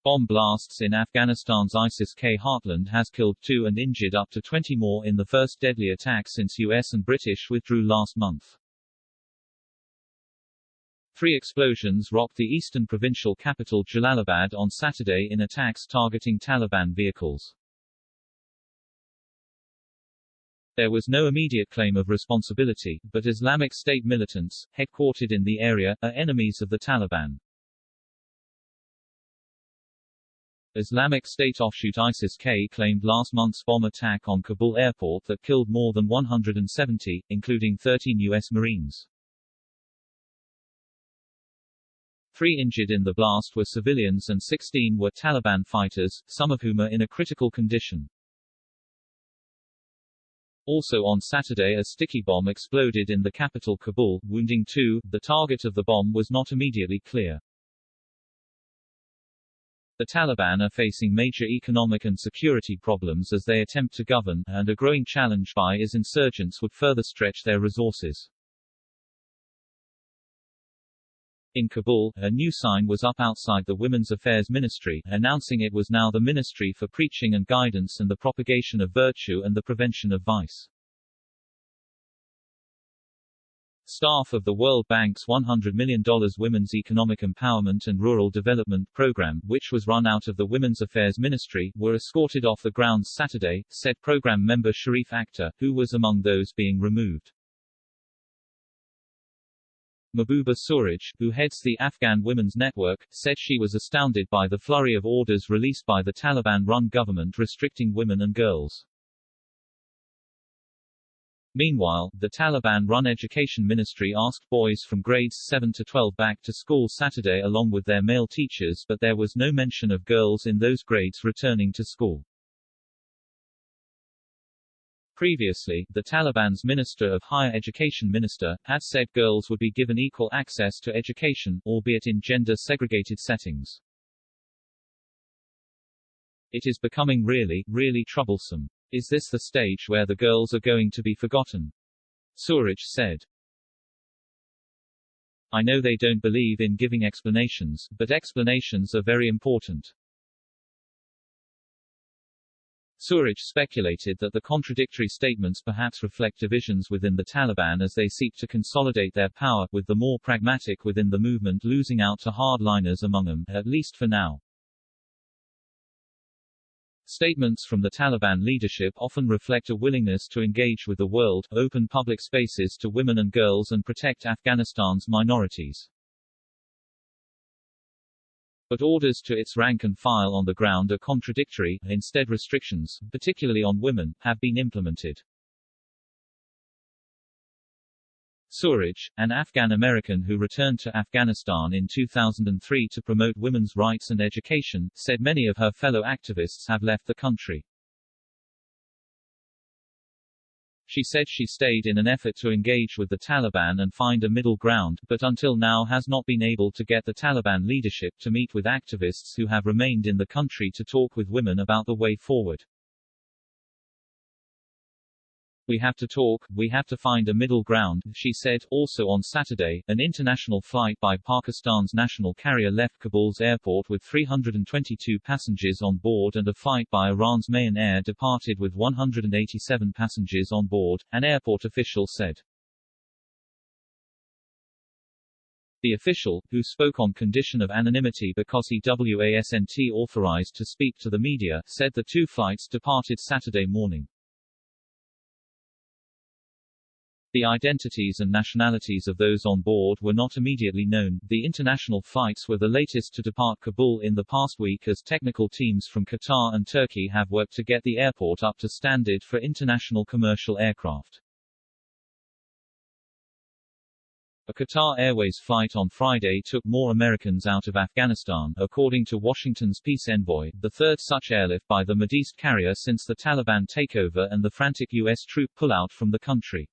Bomb blasts in Afghanistan's ISIS-K heartland has killed 2 and injured up to 20 more in the first deadly attack since US and British withdrew last month. 3 explosions rocked the eastern provincial capital Jalalabad on Saturday in attacks targeting Taliban vehicles. There was no immediate claim of responsibility, but Islamic State militants, headquartered in the area, are enemies of the Taliban. Islamic State offshoot ISIS-K claimed last month's bomb attack on Kabul airport that killed more than 170, including 13 U.S. Marines. 3 injured in the blast were civilians and 16 were Taliban fighters, some of whom are in a critical condition. Also on Saturday, a sticky bomb exploded in the capital Kabul, wounding 2. The target of the bomb was not immediately clear. The Taliban are facing major economic and security problems as they attempt to govern, and a growing challenge by IS insurgents would further stretch their resources. In Kabul, a new sign was up outside the Women's Affairs Ministry, announcing it was now the Ministry for Preaching and Guidance and the Propagation of Virtue and the Prevention of Vice. Staff of the World Bank's $100 million Women's Economic Empowerment and Rural Development Program, which was run out of the Women's Affairs Ministry, were escorted off the grounds Saturday, said program member Sharif Akhtar, who was among those being removed. Mahbooba Suraj, who heads the Afghan Women's Network, said she was astounded by the flurry of orders released by the Taliban-run government restricting women and girls. Meanwhile, the Taliban-run Education Ministry asked boys from grades 7 to 12 back to school Saturday along with their male teachers, but there was no mention of girls in those grades returning to school. Previously, the Taliban's Minister of Higher Education had said girls would be given equal access to education, albeit in gender-segregated settings. It is becoming really troublesome. Is this the stage where the girls are going to be forgotten? Suraj said. I know they don't believe in giving explanations, but explanations are very important. Suraj speculated that the contradictory statements perhaps reflect divisions within the Taliban as they seek to consolidate their power, with the more pragmatic within the movement losing out to hardliners among them, at least for now. Statements from the Taliban leadership often reflect a willingness to engage with the world, open public spaces to women and girls and protect Afghanistan's minorities. But orders to its rank and file on the ground are contradictory, instead restrictions, particularly on women, have been implemented. Suraj, an Afghan-American who returned to Afghanistan in 2003 to promote women's rights and education, said many of her fellow activists have left the country. She said she stayed in an effort to engage with the Taliban and find a middle ground, but until now has not been able to get the Taliban leadership to meet with activists who have remained in the country to talk with women about the way forward. We have to talk, we have to find a middle ground, she said. Also on Saturday, an international flight by Pakistan's national carrier left Kabul's airport with 322 passengers on board and a flight by Iran's Mayan Air departed with 187 passengers on board, an airport official said. The official, who spoke on condition of anonymity because he wasn't authorized to speak to the media, said the 2 flights departed Saturday morning. The identities and nationalities of those on board were not immediately known. The international flights were the latest to depart Kabul in the past week as technical teams from Qatar and Turkey have worked to get the airport up to standard for international commercial aircraft. A Qatar Airways flight on Friday took more Americans out of Afghanistan, according to Washington's peace envoy, the 3rd such airlift by the Mideast carrier since the Taliban takeover and the frantic U.S. troop pullout from the country.